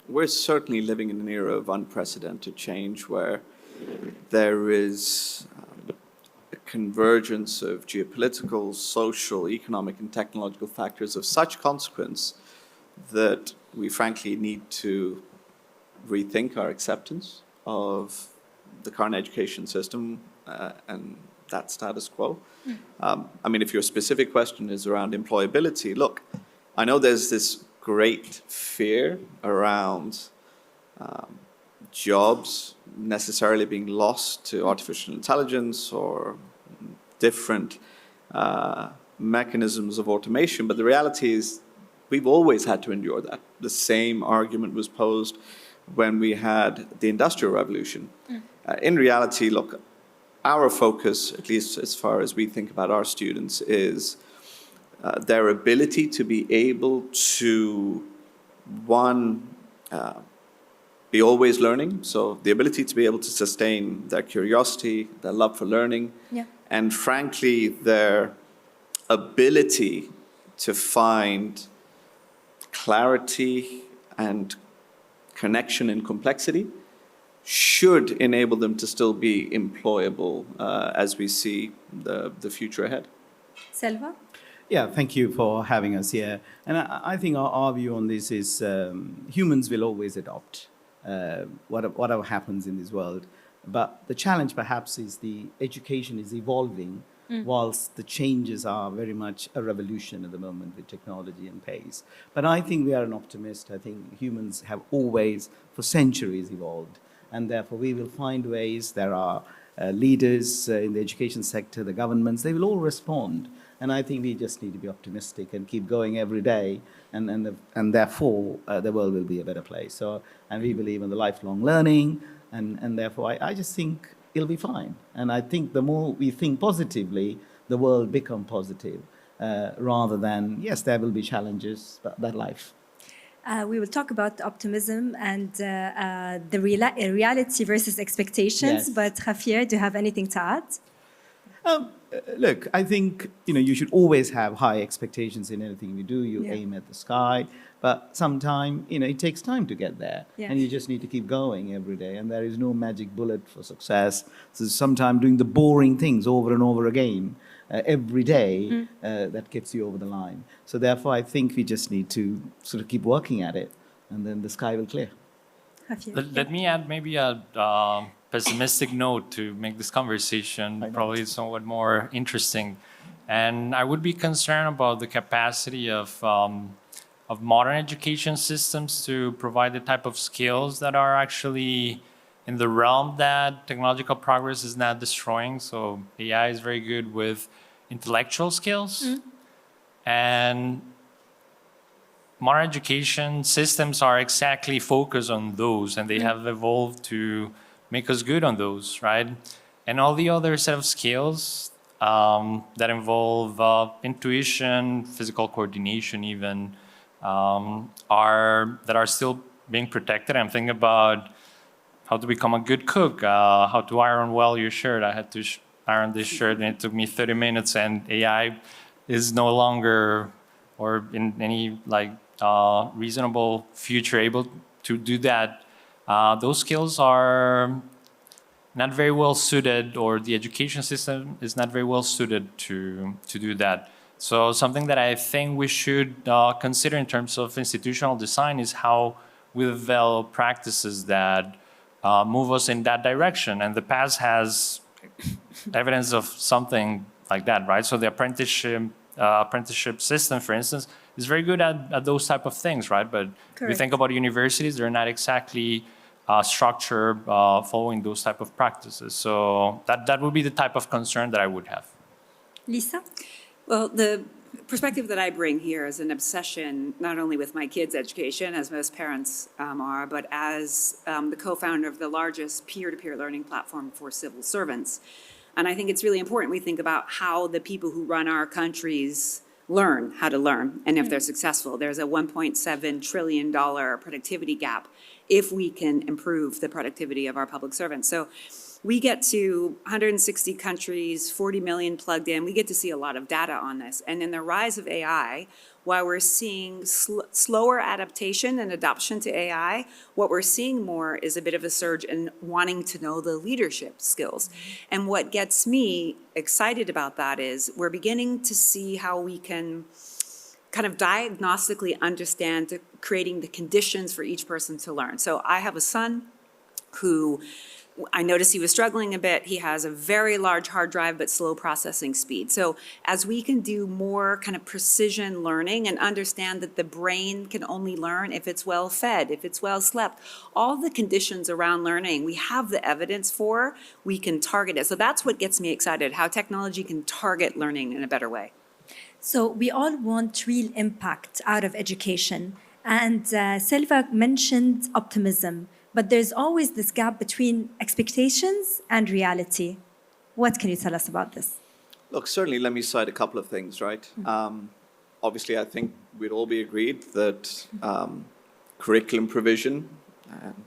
we're certainly living in an era of unprecedented change where there is a convergence of geopolitical, social, economic, and technological factors of such consequence that we frankly need to rethink our acceptance of the current education system and that status quo. I mean, if your specific question is around employability, look, I know there's this great fear around jobs necessarily being lost to artificial intelligence or different mechanisms of automation, but the reality is we've always had to endure that. The same argument was posed when we had the Industrial Revolution. In reality, look, our focus, at least as far as we think about our students, is their ability to be able to, one, be always learning, so the ability to be able to sustain their curiosity, their love for learning, and frankly, their ability to find clarity and connection in complexity should enable them to still be employable as we see the future ahead. Selva? Yeah, thank you for having us here. And I think our view on this is humans will always adopt whatever happens in this world. But the challenge perhaps is the education is evolving whilst the changes are very much a revolution at the moment with technology and pace. But I think we are an optimist. I think humans have always, for centuries, evolved. And therefore, we will find ways. There are leaders in the education sector, the governments, they will all respond. And I think we just need to be optimistic and keep going every day. And therefore, the world will be a better place. So, and we believe in the lifelong learning. And therefore, I just think it'll be fine. And I think the more we think positively, the world become positive. Rather than, yes, there will be challenges, but that's life. We will talk about optimism and the reality versus expectations. Yes. But Javier, do you have anything to add? Look, I think you should always have high expectations in anything you do. You aim at the sky, but sometimes it takes time to get there, and you just need to keep going every day. And there is no magic bullet for success. So sometimes doing the boring things over and over again every day that gets you over the line. So therefore, I think we just need to sort of keep working at it, and then the sky will clear. Let me add maybe a pessimistic note to make this conversation probably somewhat more interesting. And I would be concerned about the capacity of modern education systems to provide the type of skills that are actually in the realm that technological progress is not destroying. So AI is very good with intellectual skills. And modern education systems are exactly focused on those, and they have evolved to make us good on those, right? And all the other set of skills that involve intuition, physical coordination even, are still being protected. I'm thinking about how to become a good cook, how to iron well your shirt. I had to iron this shirt and it took me 30 minutes, and AI is no longer, or in any reasonable future, able to do that. Those skills are not very well suited, or the education system is not very well suited to do that. So something that I think we should consider in terms of institutional design is how we develop practices that move us in that direction. And the past has evidence of something like that, right? So the apprenticeship system, for instance, is very good at those type of things, right? But if you think about universities, they're not exactly structured following those type of practices. So that would be the type of concern that I would have. Lisa? Well, the perspective that I bring here is an obsession not only with my kids' education, as most parents are, but as the co-founder of the largest peer-to-peer learning platform for civil servants. And I think it's really important we think about how the people who run our countries learn how to learn, and if they're successful. There's a $1.7 trillion productivity gap if we can improve the productivity of our public servants. So we get to 160 countries, 40 million plugged in. We get to see a lot of data on this. And in the rise of AI, while we're seeing slower adaptation and adoption to AI, what we're seeing more is a bit of a surge in wanting to know the leadership skills. And what gets me excited about that is we're beginning to see how we can kind of diagnostically understand creating the conditions for each person to learn. So I have a son who I noticed he was struggling a bit. He has a very large hard drive, but slow processing speed. So as we can do more kind of precision learning and understand that the brain can only learn if it's well fed, if it's well slept, all the conditions around learning, we have the evidence for, we can target it. So that's what gets me excited, how technology can target learning in a better way. So we all want real impact out of education. And Selva mentioned optimism, but there's always this gap between expectations and reality. What can you tell us about this? Look, certainly let me cite a couple of things, right? Obviously, I think we'd all be agreed that curriculum provision,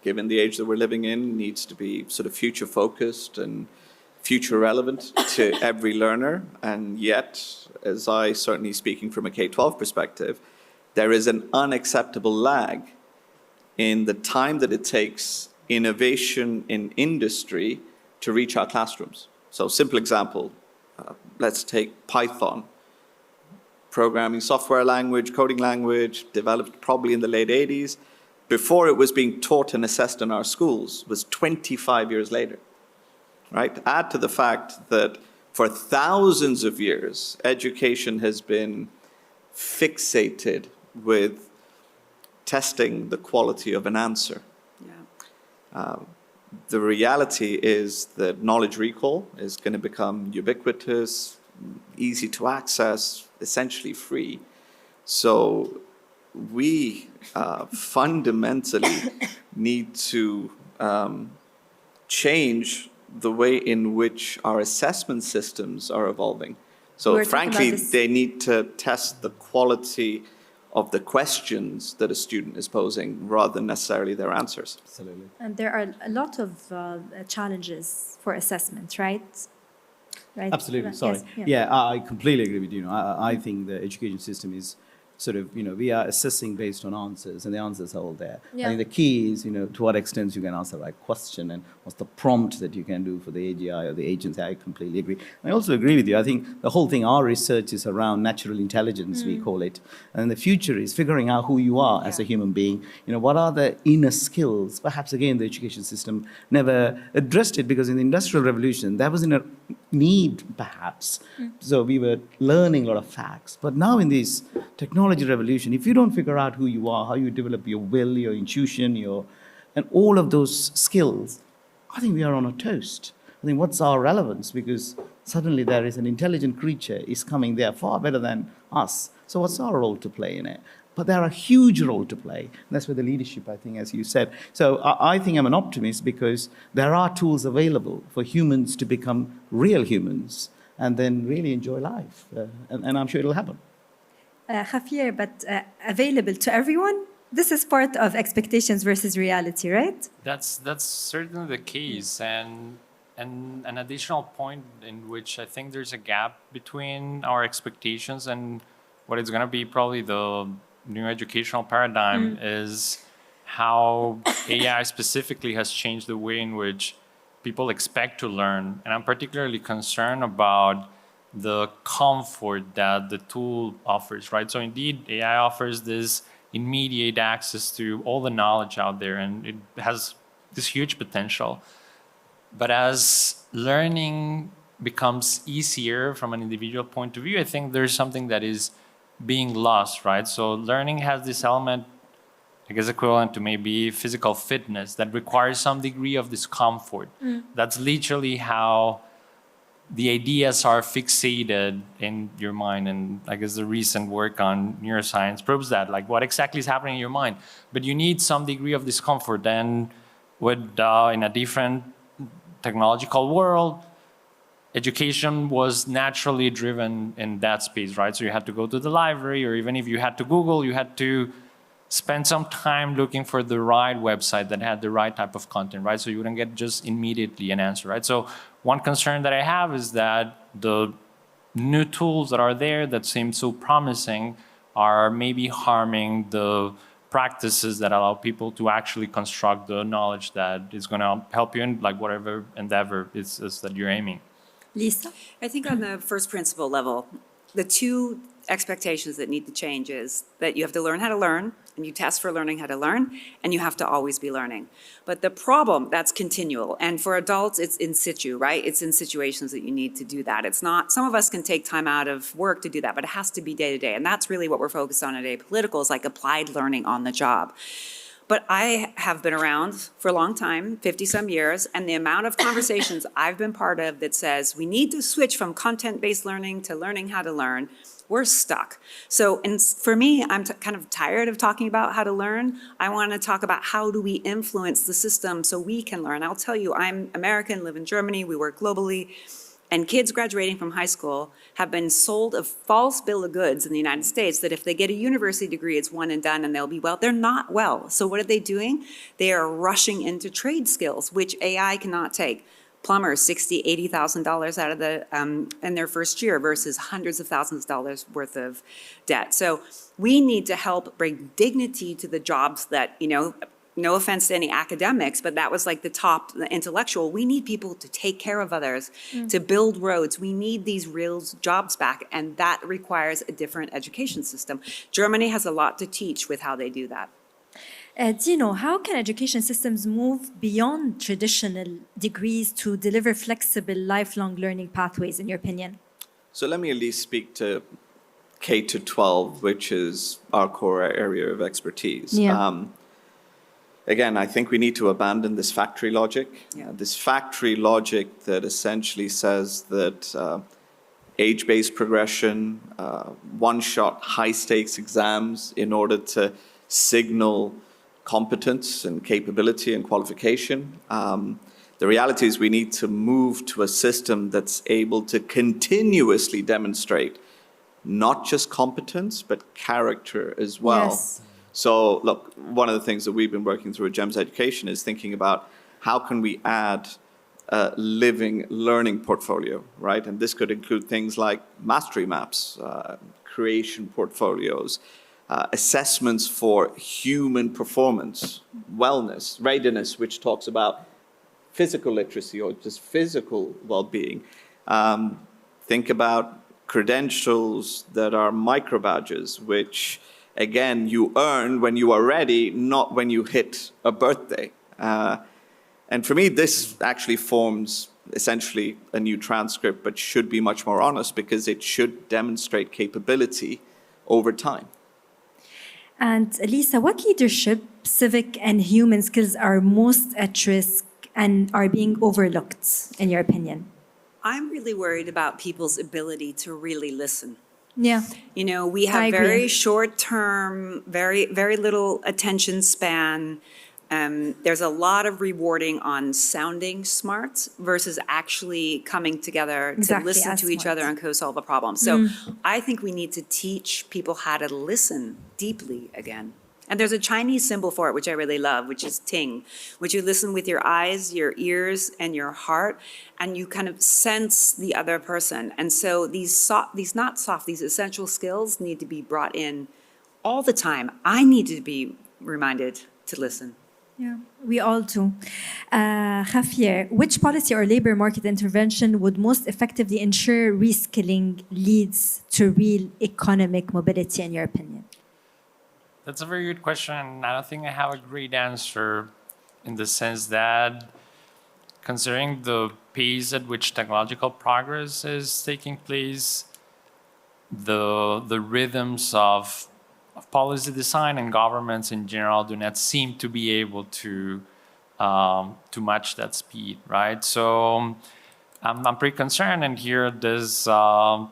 given the age that we're living in, needs to be sort of future focused and future relevant to every learner. And yet, as I certainly speaking from a K-12 perspective, there is an unacceptable lag in the time that it takes innovation in industry to reach our classrooms. So simple example, let's take Python. Programming software language, coding language, developed probably in the late 80s. Before it was being taught and assessed in our schools was 25 years later. Right? Add to the fact that for thousands of years, education has been fixated with testing the quality of an answer. Yeah. The reality is that knowledge recall is going to become ubiquitous, easy to access, essentially free. So we fundamentally need to change the way in which our assessment systems are evolving. So frankly, they need to test the quality of the questions that a student is posing rather than necessarily their answers. Absolutely. And there are a lot of challenges for assessment, right? Right? Absolutely, sorry. Yes, Yeah, I completely agree with you. I think the education system is sort of, we are assessing based on answers, and the answers are all there. Yeah. I think the key is, to what extent you can ask the right question and what's the prompt that you can do for the AGI or the agency. I completely agree. I also agree with you. I think the whole thing, our research is around natural intelligence, we call it. And the future is figuring out who you are as a human being. What are the inner skills? Perhaps, again, the education system never addressed it because in the Industrial Revolution, there wasn't a need, perhaps. So we were learning a lot of facts. But now in this technology revolution, if you don't figure out who you are, how you develop your will, your intuition, and all of those skills, I think we are on a toast. I think what's our relevance? Because suddenly there is an intelligent creature is coming there far better than us. So what's our role to play in it? But there are a huge role to play. And that's where the leadership, I think, as you said. So I think I'm an optimist because there are tools available for humans to become real humans and then really enjoy life. And I'm sure it'll happen. Javier, but available to everyone? This is part of expectations versus reality, right? That's certainly the case. And an additional point in which I think there's a gap between our expectations and what is going to be probably the new educational paradigm is how AI specifically has changed the way in which people expect to learn. And I'm particularly concerned about the comfort that the tool offers, right? So indeed, AI offers this immediate access to all the knowledge out there, and it has this huge potential. But as learning becomes easier from an individual point of view, I think there's something that is being lost, right? So learning has this element, I guess equivalent to maybe physical fitness, that requires some degree of discomfort. That's literally how the ideas are fixated in your mind. And I guess the recent work on neuroscience proves that, like what exactly is happening in your mind. But you need some degree of discomfort. And in a different technological world, education was naturally driven in that space, right? So you had to go to the library, or even if you had to Google, you had to spend some time looking for the right website that had the right type of content, right? So you wouldn't get just immediately an answer, right? So one concern that I have is that the new tools that are there that seem so promising are maybe harming the practices that allow people to actually construct the knowledge that is going to help you in like whatever endeavor is that you're aiming. Lisa? I think on the first principle level, the two expectations that need to change is that you have to learn how to learn, and you test for learning how to learn, and you have to always be learning. But the problem, that's continual. And for adults, it's in situ, right? It's in situations that you need to do that. It's not, some of us can take time out of work to do that, but it has to be day to day. And that's really what we're focused on at Apolitical, is like applied learning on the job. But I have been around for a long time, 50-some years, and the amount of conversations I've been part of that says we need to switch from content-based learning to learning how to learn, we're stuck. So, and for me, I'm kind of tired of talking about how to learn. I want to talk about how do we influence the system so we can learn. I'll tell you, I'm American, live in Germany, we work globally. And kids graduating from high school have been sold a false bill of goods in the United States that if they get a university degree, it's one and done and they'll be well. They're not well. So what are they doing? They are rushing into trade skills, which AI cannot take. Plumbers, $60,000, $80,000 out of the in their first year versus hundreds of thousands of dollars worth of debt. So we need to help bring dignity to the jobs that, you know, no offense to any academics, but that was like the top, the intellectual. We need people to take care of others, to build roads. We need these real jobs back, and that requires a different education system. Germany has a lot to teach with how they do that. Dino, how can education systems move beyond traditional degrees to deliver flexible, lifelong learning pathways, in your opinion? So let me at least speak to K to 12, which is our core area of expertise. Yeah. Again, I think we need to abandon this factory logic. Yeah. This factory logic that essentially says that age-based progression, one-shot, high-stakes exams in order to signal competence and capability and qualification. The reality is we need to move to a system that's able to continuously demonstrate not just competence, but character as well. Yes. So look, one of the things that we've been working through at GEMS Education is thinking about how can we add a living learning portfolio, right? And this could include things like mastery maps, creation portfolios, assessments for human performance, wellness, readiness, which talks about physical literacy or just physical well-being. Think about credentials that are micro badges, which again, you earn when you are ready, not when you hit a birthday. And for me, this actually forms essentially a new transcript, but should be much more honest because it should demonstrate capability over time. And Lisa, what leadership, civic, and human skills are most at risk and are being overlooked, in your opinion? I'm really worried about people's ability to really listen. Yeah. You know, we have very short term, very little attention span. There's a lot of rewarding on sounding smart versus actually coming together to listen to each other and co-solve a problem. So I think we need to teach people how to listen deeply again. And there's a Chinese symbol for it, which I really love, which is ting, which you listen with your eyes, your ears, and your heart, and you kind of sense the other person. And so these essential skills need to be brought in all the time. I need to be reminded to listen. Yeah, we all do. Javier, which policy or labor market intervention would most effectively ensure reskilling leads to real economic mobility, in your opinion? That's a very good question. I don't think I have a great answer in the sense that considering the pace at which technological progress is taking place, the rhythms of policy design and governments in general do not seem to be able to match that speed, right? So I'm pretty concerned, and here at this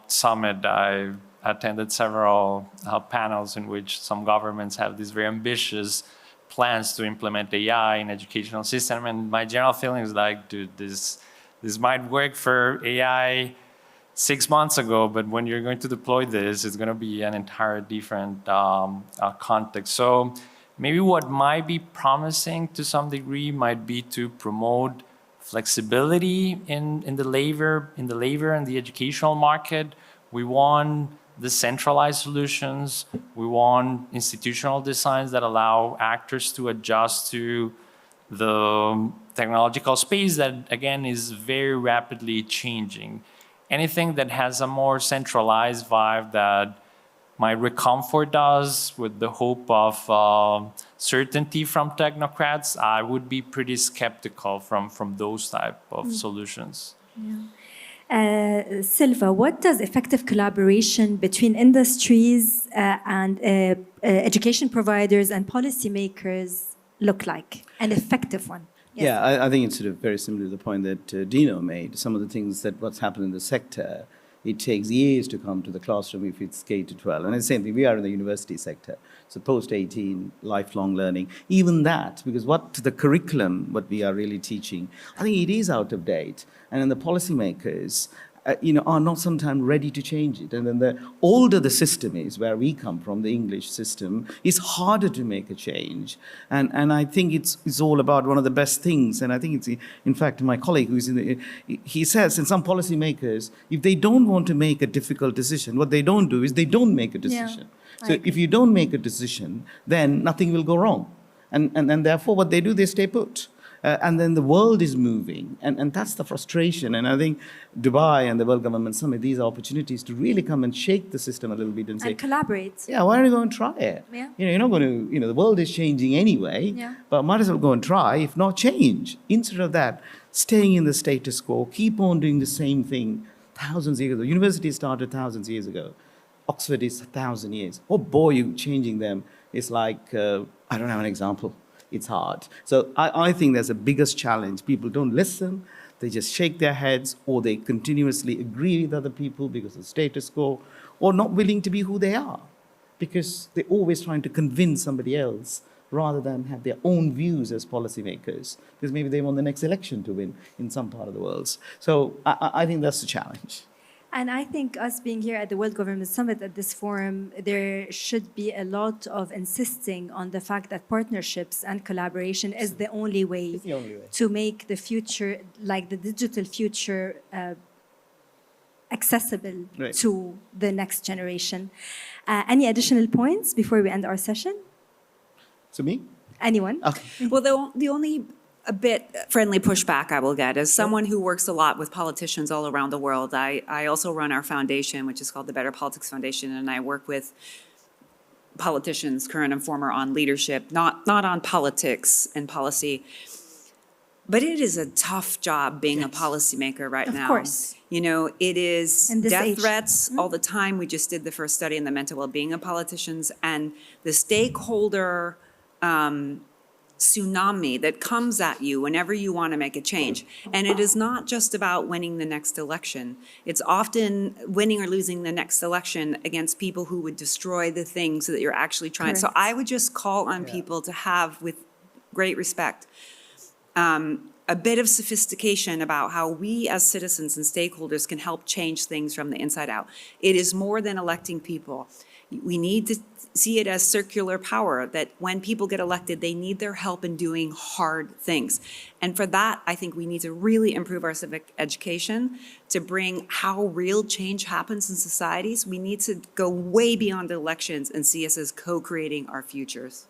summit, I attended several panels in which some governments have these very ambitious plans to implement AI in educational system, and my general feeling is like, dude, this might work for AI 6 months ago, but when you're going to deploy this, it's going to be an entirely different context. So maybe what might be promising to some degree might be to promote flexibility in the labor and the educational market. We want decentralized solutions. We want institutional designs that allow actors to adjust to the technological space that, again, is very rapidly changing. Anything that has a more centralized vibe that might recomfort us with the hope of certainty from technocrats, I would be pretty skeptical from those type of solutions. Selva, what does effective collaboration between industries and education providers and policymakers look like? An effective one? Yes. Yeah, I think it's sort of very similar to the point that Dino made. Some of the things that what's happened in the sector, it takes years to come to the classroom if it's K to 12. And the same thing, we are in the university sector. So post-18, lifelong learning. Even that, because what the curriculum, what we are really teaching, I think it is out of date. And then the policymakers, are not sometimes ready to change it. And then the older the system is, where we come from, the English system, it's harder to make a change. And I think it's all about one of the best things. And I think it's, in fact, my colleague who's he says, in some policymakers, if they don't want to make a difficult decision, what they don't do is they don't make a decision. Yeah, so if you don't make a decision, then nothing will go wrong. And therefore, what they do, they stay put. And then the world is moving, and that's the frustration. And I think Dubai and the World Government Summit, these are opportunities to really come and shake the system a little bit and say, and collaborate. yeah, why don't you go and try it? Yeah. You're not going to, the world is changing anyway, Yeah. but might as well go and try, if not change. Instead of that, staying in the status quo, keep on doing the same thing thousands of years ago. University started thousands of years ago. Oxford is 1,000 years. Oh boy, you changing them. It's like, I don't have an example. It's hard. So I think there's a biggest challenge. People don't listen. They just shake their heads, or they continuously agree with other people because of status quo, or not willing to be who they are because they're always trying to convince somebody else rather than have their own views as policymakers, because maybe they want the next election to win in some part of the world. So I think that's the challenge. And I think us being here at the World Government Summit at this forum, there should be a lot of insisting on the fact that partnerships and collaboration is the only way, It's the only way. to make the future, like the digital future, accessible Right. to the next generation. Any additional points before we end our session? So me? Anyone? Okay. Well, the only a bit friendly pushback I will get as someone who works a lot with politicians all around the world. I also run our foundation, which is called the Better Politics Foundation, and I work with politicians, current and former, on leadership, not on politics and policy. But it is a tough job being a policymaker right now. Of course. It is In this death age. threats all the time. We just did the first study in the mental well-being of politicians, and the stakeholder tsunami that comes at you whenever you want to make a change. And it is not just about winning the next election. It's often winning or losing the next election against people who would destroy the things that you're actually trying. So Correct. I would just call on people to have, with great respect, a bit of sophistication about how we as citizens and stakeholders can help change things from the inside out. It is more than electing people. We need to see it as circular power, that when people get elected, they need their help in doing hard things. And for that, I think we need to really improve our civic education to bring how real change happens in societies. We need to go way beyond elections and see us as co-creating our futures.